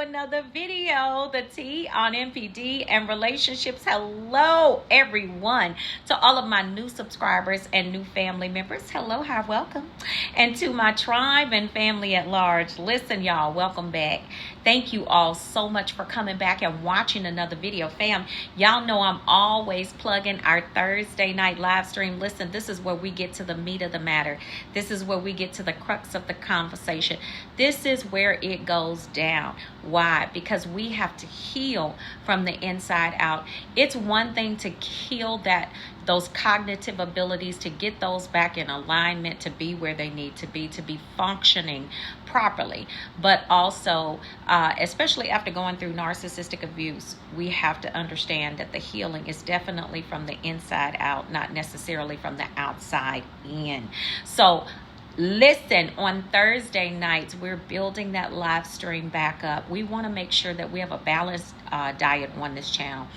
another video, the T on NPD and relationships. Hello, everyone. To all of my new subscribers and new family members, hello, hi, welcome. And to my tribe and family at large, listen, y'all, welcome back. Thank you all so much for coming back and watching another video. Fam, y'all know I'm always plugging our Thursday night live stream. Listen, this is where we get to the meat of the matter. This is where we get to the crux of the conversation. This is where it goes down. Why? Because we have to heal from the inside out. It's one thing to heal those cognitive abilities, to get those back in alignment, to be where they need to be functioning properly. But also, especially after going through narcissistic abuse, we have to understand that the healing is definitely from the inside out, not necessarily from the outside in. So listen, on Thursday nights, we're building that live stream back up. We want to make sure that we have a balanced diet on this channel,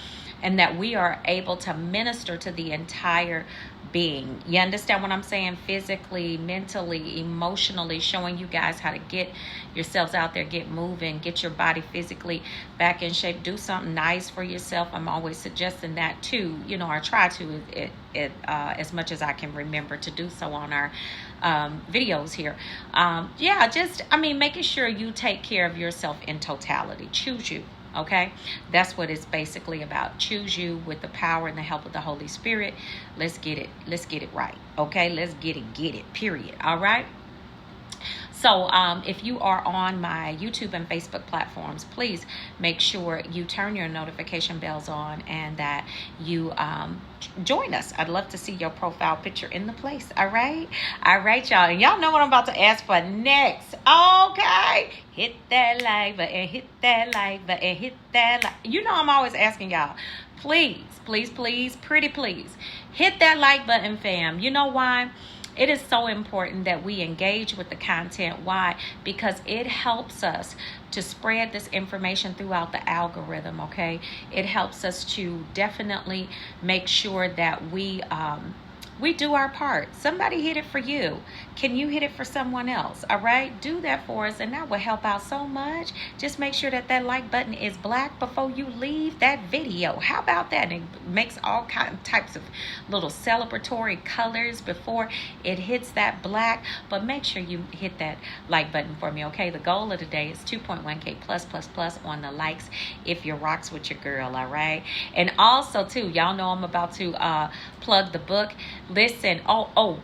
and that we are able to minister to the entire being. You understand what I'm saying? Physically, mentally, emotionally, showing you guys how to get yourselves out there, get moving, get your body physically back in shape, do something nice for yourself. I'm always suggesting that too, or try to as much as I can remember to do so on our videos here. Making sure you take care of yourself in totality. Choose you. Okay, that's what it's basically about. Choose you with the power and the help of the Holy Spirit. Let's get it right. Okay, let's get it, period. All right. So if you are on my YouTube and Facebook platforms, please make sure you turn your notification bells on and that you join us. I'd love to see your profile picture in the place. All right, y'all. And y'all know what I'm about to ask for next. Okay, hit that like button, hit that like button, hit that like. I'm always asking y'all, please, pretty please, hit that like button, fam. You know why? It is so important that we engage with the content. Why? Because it helps us to spread this information throughout the algorithm, okay? It helps us to definitely make sure that we do our part. Somebody hit it for you. Can you hit it for someone else? All right? Do that for us, and that will help out so much. Just make sure that like button is black before you leave that video. How about that? It makes all types of little celebratory colors before it hits that black. But make sure you hit that like button for me, okay? The goal of the day is 2.1K plus on the likes if you rocks with your girl, all right? And also, too, y'all know I'm about to plug the book. Listen,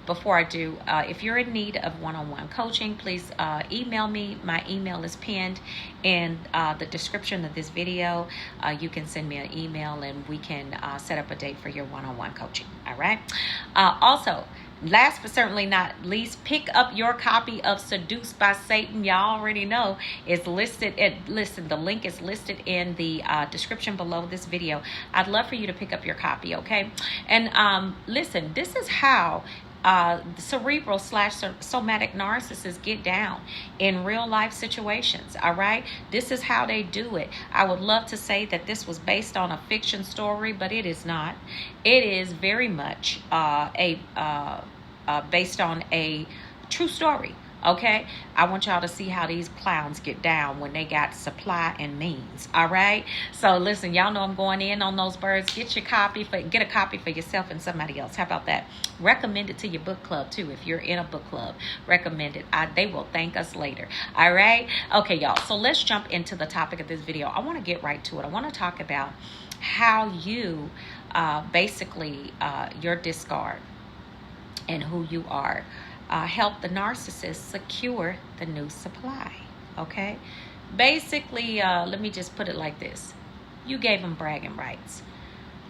before I do, if you're in need of one-on-one coaching, please email me. My email is pinned in the description of this video. You can send me an email and we can set up a date for your one-on-one coaching. All right. Also, last but certainly not least, pick up your copy of Seduced by Satan. Y'all already know it's listed. The link is listed in the description below this video. I'd love for you to pick up your copy, okay? And listen, this is how cerebral / somatic narcissists get down in real life situations. All right, this is how they do it. I would love to say that this was based on a fiction story, but it is not. It is very much based on a true story. Okay, I want y'all to see how these clowns get down when they got supply and means. All right, so listen, y'all know I'm going in on those birds. Get a copy for yourself and somebody else. How about that? Recommend it to your book club too. If you're in a book club, recommend it. They will thank us later. All right, okay, y'all, so let's jump into the topic of this video. I want to get right to it. I want to talk about how you your discard and who you are help the narcissist secure the new supply. Okay, basically, let me just put it like this: you gave them bragging rights.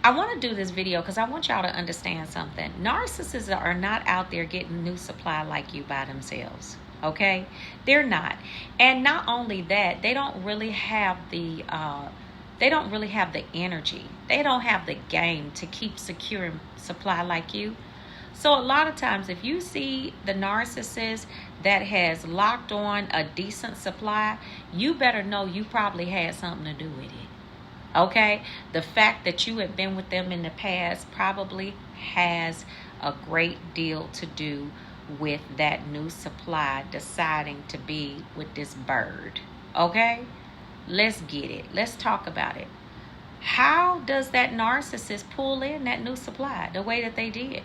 I want to do this video because I want y'all to understand something. Narcissists are not out there getting new supply like you by themselves. Okay, they're not. And not only that, they don't really have the energy. They don't have the game to keep securing supply like you. So a lot of times, if you see the narcissist that has locked on a decent supply, you better know you probably had something to do with it. Okay? The fact that you have been with them in the past probably has a great deal to do with that new supply deciding to be with this bird. Okay? let's get it. Let's talk about it. How does that narcissist pull in that new supply the way that they did?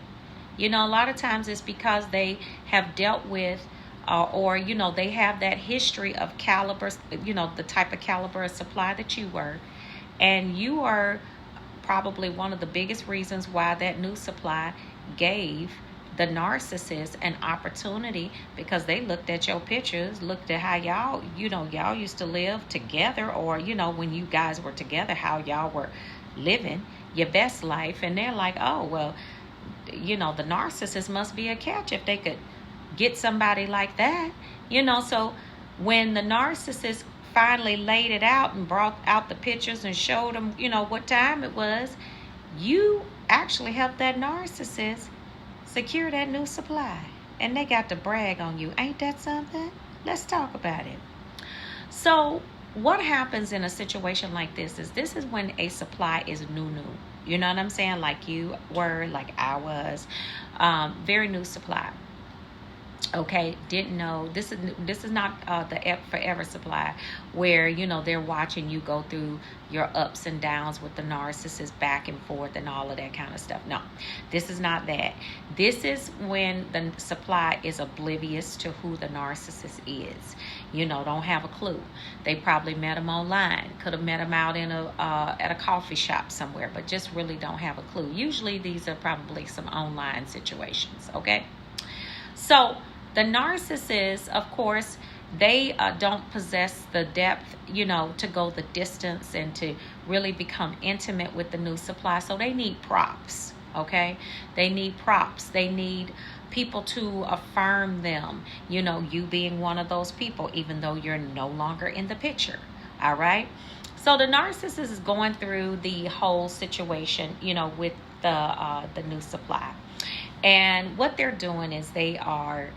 A lot of times it's because they have dealt with or they have that history of calibers, the type of caliber of supply that you were. And you are probably one of the biggest reasons why that new supply gave the narcissist an opportunity, because they looked at your pictures, looked at how y'all used to live together, or when you guys were together, how y'all were living your best life. And they're like, oh, well, the narcissist must be a catch if they could get somebody like that. So when the narcissist finally laid it out and brought out the pictures and showed them, what time it was, you actually helped that narcissist secure that new supply. And they got to brag on you. Ain't that something? Let's talk about it. So what happens in a situation like this is when a supply is new. You know what I'm saying? Like you were, like I was, very new supply. Okay, didn't know. This is not the forever supply where they're watching you go through your ups and downs with the narcissist back and forth and all of that kind of stuff. No, this is not that. This is when the supply is oblivious to who the narcissist is. Don't have a clue. They probably met him online, could have met him out in at a coffee shop somewhere, but just really don't have a clue. Usually these are probably some online situations. Okay, so the narcissists, of course, they don't possess the depth, to go the distance and to really become intimate with the new supply. So they need props, okay? They need props. They need people to affirm them, you being one of those people, even though you're no longer in the picture, all right? So the narcissist is going through the whole situation, with the new supply. And what they're doing is they are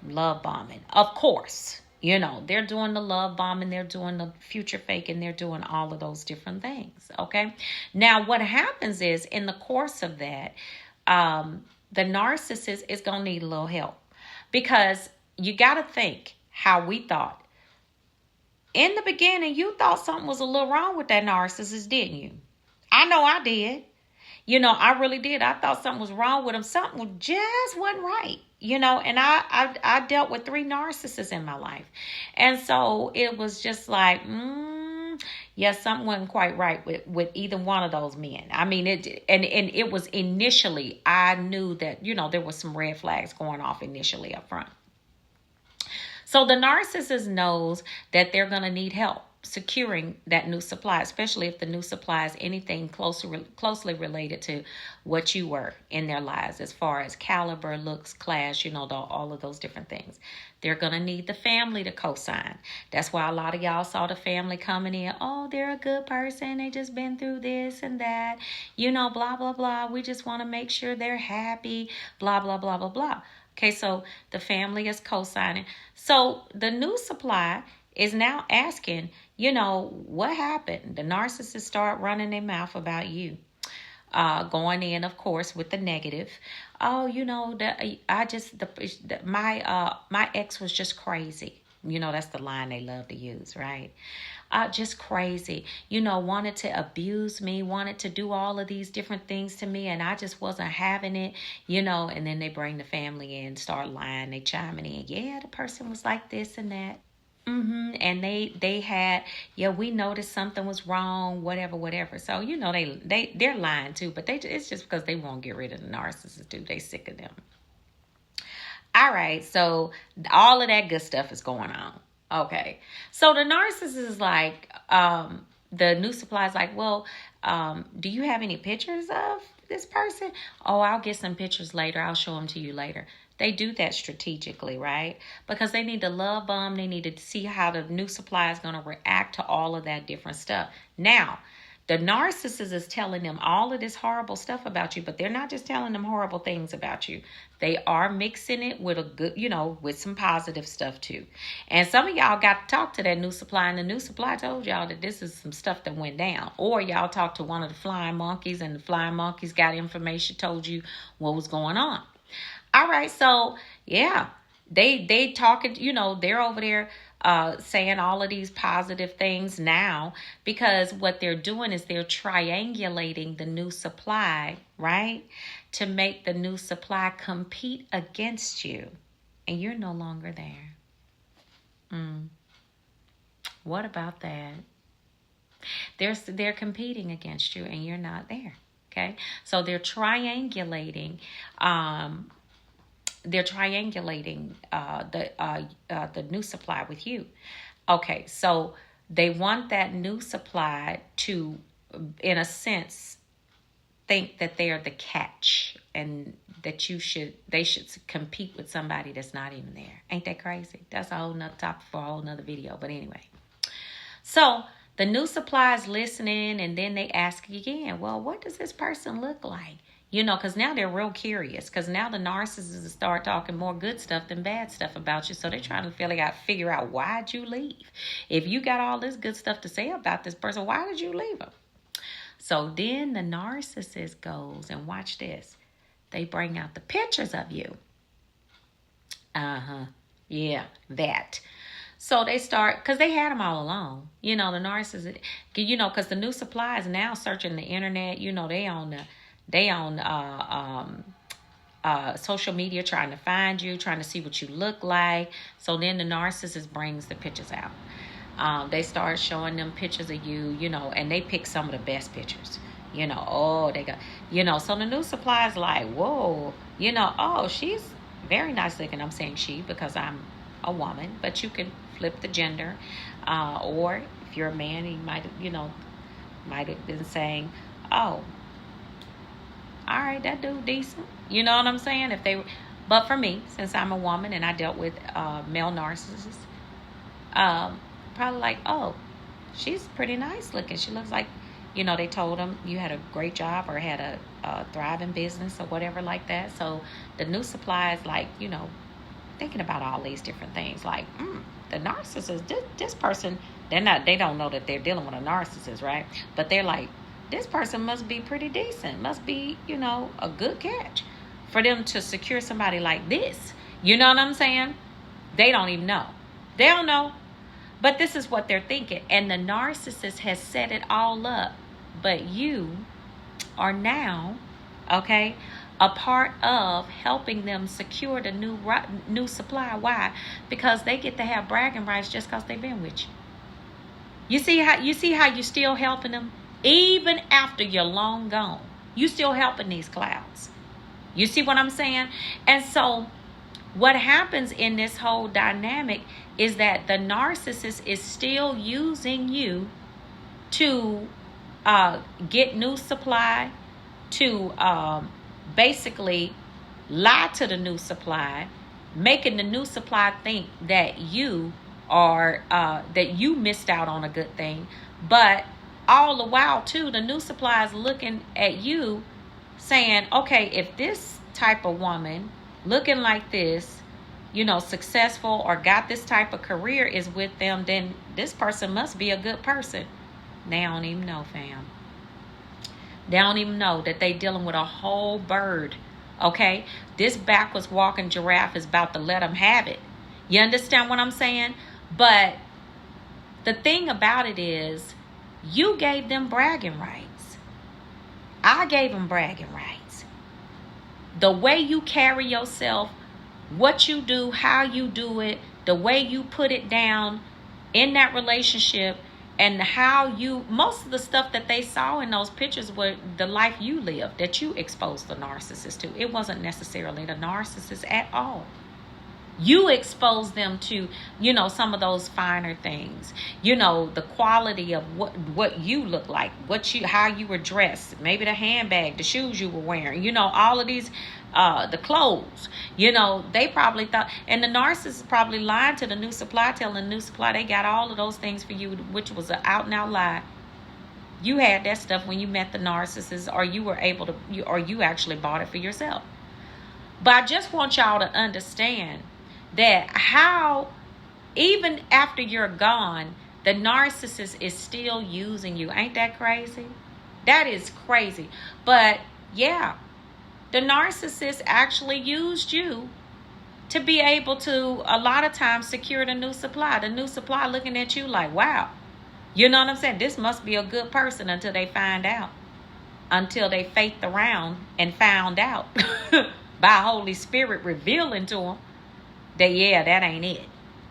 love bombing. Of course, they're doing the love bombing, they're doing the future faking, they're doing all of those different things. Okay. Now, what happens is in the course of that, the narcissist is going to need a little help, because you got to think how we thought. In the beginning, you thought something was a little wrong with that narcissist, didn't you? I know I did. I really did. I thought something was wrong with him. Something just wasn't right, and I dealt with 3 narcissists in my life. And so it was just like, something wasn't quite right with either one of those men. I mean, it was initially, I knew that, there was some red flags going off initially up front. So the narcissist knows that they're going to need help securing that new supply, especially if the new supply is anything closely related to what you were in their lives, as far as caliber, looks, class, all of those different things. They're going to need the family to co-sign. That's why a lot of y'all saw the family coming in. Oh, they're a good person. They just been through this and that, blah, blah, blah. We just want to make sure they're happy, blah, blah, blah, blah, blah. Okay, so the family is co-signing. So the new supply is now asking, what happened? The narcissists start running their mouth about you. Going in, of course, with the negative. Oh, my ex was just crazy. That's the line they love to use, right? Just crazy. Wanted to abuse me, wanted to do all of these different things to me, and I just wasn't having it, and then they bring the family in, start lying, they chiming in. Yeah, the person was like this and that. And they had, we noticed something was wrong, whatever. So, they're lying too, but it's just because they won't get rid of the narcissist too. They sick of them. All right. So all of that good stuff is going on. Okay. So the narcissist is like, the new supply is like, well, do you have any pictures of this person? Oh, I'll get some pictures later. I'll show them to you later. They do that strategically, right? Because they need to love bomb. They need to see how the new supply is going to react to all of that different stuff. Now, the narcissist is telling them all of this horrible stuff about you, but they're not just telling them horrible things about you. They are mixing it with a good, with some positive stuff too. And some of y'all got to talk to that new supply, and the new supply told y'all that this is some stuff that went down. Or y'all talked to one of the flying monkeys, and the flying monkeys got information, told you what was going on. All right, so yeah, they talking, they're over there saying all of these positive things now, because what they're doing is they're triangulating the new supply, right? To make the new supply compete against you. And you're no longer there. What about that? They're competing against you and you're not there. Okay, so they're triangulating. The new supply with you. Okay, so they want that new supply to, in a sense, think that they're the catch and that they should compete with somebody that's not even there. Ain't that crazy? That's a whole nother topic for a whole nother video. But anyway, so the new supply is listening, and then they ask again, well, what does this person look like? You know, because now they're real curious, because now the narcissists start talking more good stuff than bad stuff about you. So they're trying to figure out why'd you leave? If you got all this good stuff to say about this person, why did you leave them? So then the narcissist goes, and watch this. They bring out the pictures of you. Yeah, that. So they start, because they had them all along. You know, the narcissist, you know, because the new supply is now searching the internet. You know, they on social media trying to find you, trying to see what you look like. So then the narcissist brings the pictures out. They start showing them pictures of you, you know, and they pick some of the best pictures. You know, oh, they got, you know, so the new supply is like, whoa, you know, oh, she's very nice looking. I'm saying she because I'm a woman, but you can flip the gender. Or if you're a man, you might have been saying, oh, all right, that dude decent. You know what I'm saying? But for me, since I'm a woman and I dealt with male narcissists, probably like, oh, she's pretty nice looking. She looks like, you know, they told them you had a great job or had a thriving business or whatever like that. So the new supply is like, you know, thinking about all these different things. Like, the narcissist, this person, they don't know that they're dealing with a narcissist, right? But they're like, this person must be pretty decent, must be, you know, a good catch for them to secure somebody like this. You know what I'm saying? They don't even know. They don't know. But this is what they're thinking. And the narcissist has set it all up. But you are now, okay, a part of helping them secure the new supply. Why? Because they get to have bragging rights just because they've been with you. You see how you're still helping them? Even after you're long gone, you still helping these clouds. You see what I'm saying? And so what happens in this whole dynamic is that the narcissist is still using you to get new supply, to basically lie to the new supply, making the new supply think that you are that you missed out on a good thing. But all the while too, the new supply is looking at you saying, okay, if this type of woman looking like this, you know, successful or got this type of career is with them, then this person must be a good person. They don't even know, fam. They don't even know that they dealing with a whole bird. Okay, this backwards walking giraffe is about to let them have it. You understand what I'm saying? But the thing about it is, you gave them bragging rights. I gave them bragging rights. The way you carry yourself, what you do, how you do it, the way you put it down in that relationship, and how most of the stuff that they saw in those pictures were the life you lived, that you exposed the narcissist to. It wasn't necessarily the narcissist at all. You expose them to, you know, some of those finer things, you know, the quality of what you look like, how you were dressed, maybe the handbag, the shoes you were wearing, you know, all of these, the clothes, you know, they probably thought, and the narcissist probably lied to the new supply, telling the new supply they got all of those things for you, which was an out and out lie. You had that stuff when you met the narcissist, or you were able to, or you actually bought it for yourself. But I just want y'all to understand that how, even after you're gone, the narcissist is still using you. Ain't that crazy? That is crazy. But yeah, the narcissist actually used you to be able to, a lot of times, secure the new supply. The new supply looking at you like, wow, you know what I'm saying? This must be a good person until they find out. Until they faked around and found out by Holy Spirit revealing to them that, yeah, that ain't it.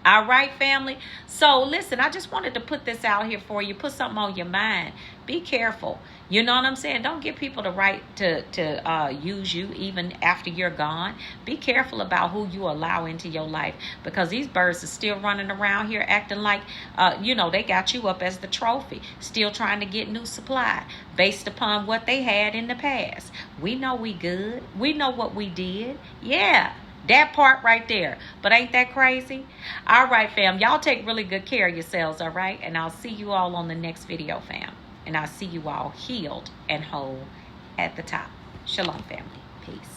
All right, family. So listen, I just wanted to put this out here for you. Put something on your mind. Be careful. You know what I'm saying? Don't give people the right to use you even after you're gone. Be careful about who you allow into your life, because these birds are still running around here acting like, they got you up as the trophy, still trying to get new supply based upon what they had in the past. We know we good. We know what we did. Yeah. That part right there. But ain't that crazy? All right, fam. Y'all take really good care of yourselves, all right? And I'll see you all on the next video, fam. And I'll see you all healed and whole at the top. Shalom, family. Peace.